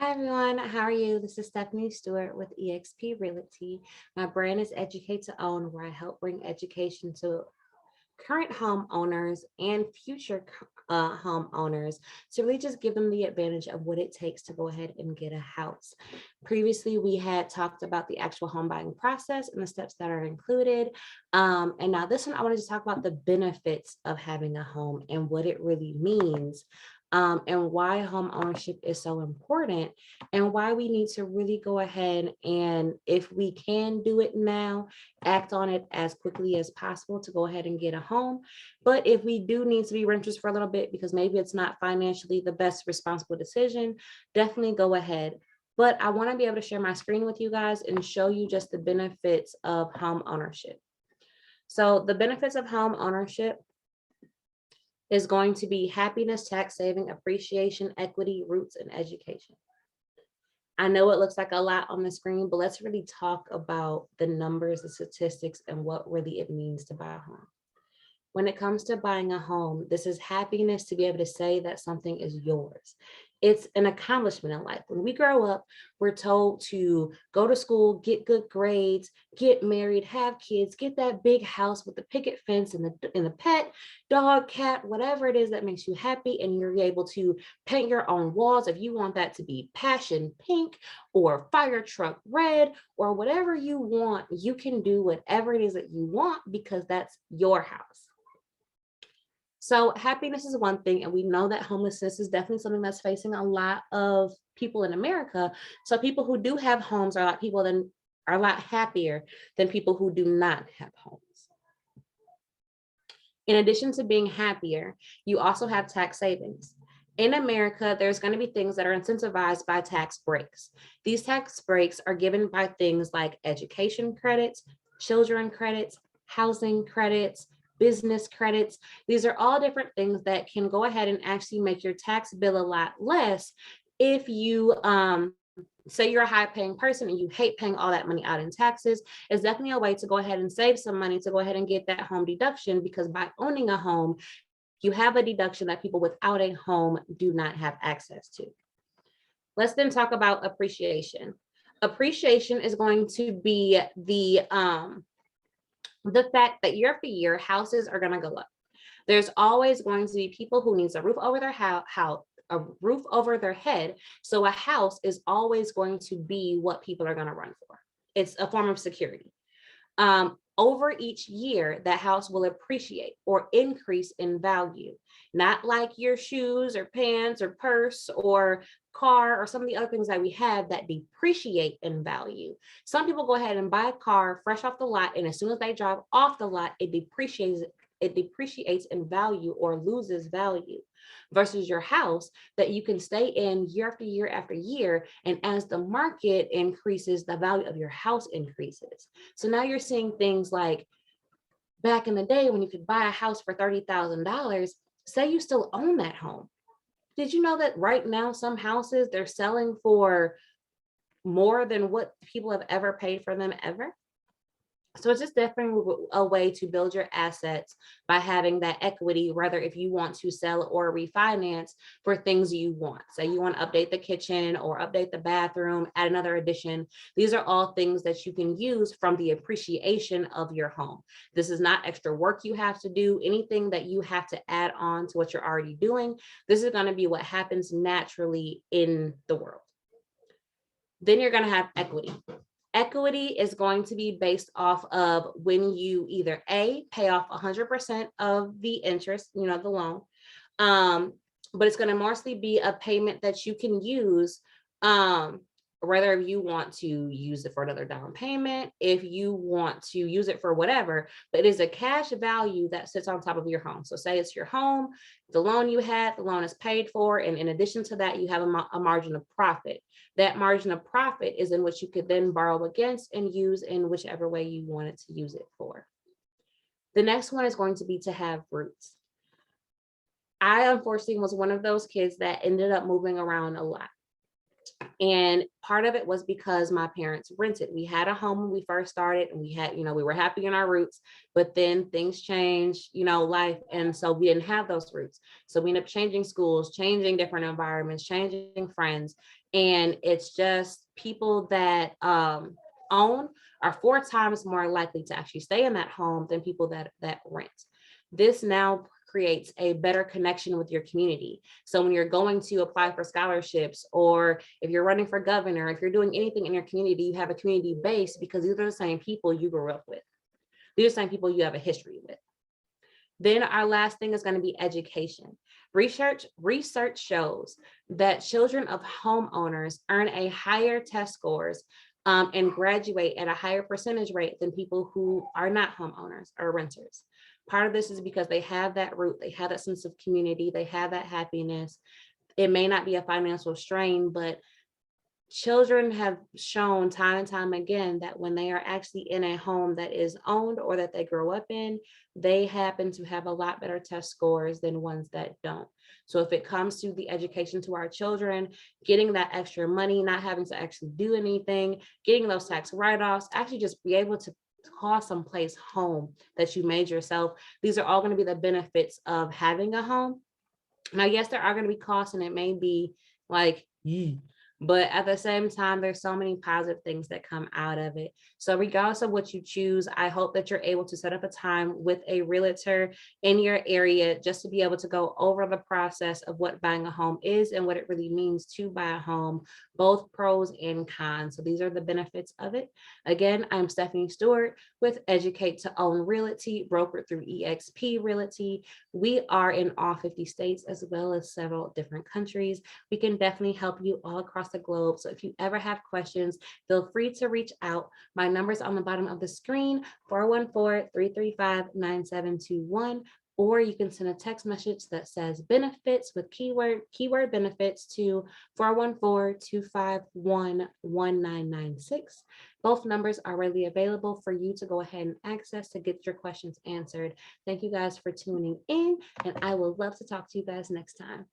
Hi everyone, how are you? This is Stephanie Stewart with eXp Realty. My brand is Educate to Own, where I help bring education to current homeowners and future homeowners to really just give them the advantage of what it takes to go ahead and get a house. Previously, we had talked about the actual home buying process and the steps that are included. And now this one, I wanted to talk about the benefits of having a home and what it really means. And why home ownership is so important and why we need to really go ahead and, if we can do it now, act on it as quickly as possible to go ahead and get a home. But if we do need to be renters for a little bit because maybe it's not financially the best responsible decision, definitely go ahead. But I want to be able to share my screen with you guys and show you just the benefits of home ownership. So the benefits of home ownership is going to be happiness, tax saving, appreciation, equity, roots, and education. I know it looks like a lot on the screen, but let's really talk about the numbers, the statistics, and what really it means to buy a home. When it comes to buying a home, this is happiness to be able to say that something is yours. It's an accomplishment in life. When we grow up, we're told to go to school, get good grades, get married, have kids, get that big house with the picket fence and the pet, dog, cat, whatever it is that makes you happy. And you're able to paint your own walls if you want that to be passion pink or fire truck red or whatever you want. You can do whatever it is that you want because that's your house. So happiness is one thing, and we know that homelessness is definitely something that's facing a lot of people in America. So people who do have homes are a lot happier than people who do not have homes. In addition to being happier, you also have tax savings. In America, there's going to be things that are incentivized by tax breaks. These tax breaks are given by things like education credits, children credits, housing credits, business credits. These are all different things that can go ahead and actually make your tax bill a lot less if you say you're a high paying person and you hate paying all that money out in taxes. It's definitely a way to go ahead and save some money to go ahead and get that home deduction, because by owning a home, you have a deduction that people without a home do not have access to. Let's then talk about appreciation. Appreciation is going to be the fact that year after year, houses are going to go up. There's always going to be people who needs a roof over their a roof over their head. So a house is always going to be what people are going to run for. It's a form of security. Over each year, that house will appreciate or increase in value, not like your shoes or pants or purse or car or some of the other things that we have that depreciate in value. Some people go ahead and buy a car fresh off the lot, and as soon as they drive off the lot, it depreciates in value or loses value, versus your house that you can stay in year after year after year. And as the market increases, the value of your house increases. So now you're seeing things like back in the day when you could buy a house for $30,000, say you still own that home. Did you know that right now some houses they're selling for more than what people have ever paid for them ever? So it's just definitely a way to build your assets by having that equity, whether if you want to sell or refinance for things you want. Say you want to update the kitchen or update the bathroom, add another addition. These are all things that you can use from the appreciation of your home. This is not extra work you have to do, anything that you have to add on to what you're already doing. This is going to be what happens naturally in the world. Then you're going to have equity. Equity is going to be based off of when you either A, pay off 100% of the interest, the loan, but it's going to mostly be a payment that you can use, whether you want to use it for another down payment, if you want to use it for whatever, but it is a cash value that sits on top of your home. So say it's your home, the loan you had, the loan is paid for, and in addition to that, you have a margin of profit. That margin of profit is in which you could then borrow against and use in whichever way you wanted to use it for. The next one is going to be to have roots. I unfortunately was one of those kids that ended up moving around a lot. And part of it was because my parents rented. We had a home when we first started, and we had, we were happy in our roots, but then things changed, life. And so we didn't have those roots. So we ended up changing schools, changing different environments, changing friends. And it's just people that own are 4 times more likely to actually stay in that home than people that rent. This now creates a better connection with your community. So when you're going to apply for scholarships, or if you're running for governor, if you're doing anything in your community, you have a community base because these are the same people you grew up with. These are the same people you have a history with. Then our last thing is going to be education. Research shows that children of homeowners earn a higher test scores and graduate at a higher percentage rate than people who are not homeowners or renters. Part of this is because they have that root, they have that sense of community, they have that happiness. It may not be a financial strain, but children have shown time and time again that when they are actually in a home that is owned or that they grow up in, they happen to have a lot better test scores than ones that don't. So if it comes to the education to our children, getting that extra money, not having to actually do anything, getting those tax write-offs, actually just be able to call someplace home that you made yourself. These are all going to be the benefits of having a home. Now, yes, there are going to be costs, and it may be like, but at the same time, there's so many positive things that come out of it. So regardless of what you choose, I hope that you're able to set up a time with a realtor in your area just to be able to go over the process of what buying a home is and what it really means to buy a home, both pros and cons. So these are the benefits of it. Again, I'm Stephanie Stewart with Educate to Own Realty, brokered through eXp Realty. We are in all 50 states as well as several different countries. We can definitely help you all across the globe. So if you ever have questions, feel free to reach out. My number's on the bottom of the screen, 414-335-9721. Or you can send a text message that says benefits with keyword benefits to 414-251-1996. Both numbers are readily available for you to go ahead and access to get your questions answered. Thank you guys for tuning in, and I would love to talk to you guys next time.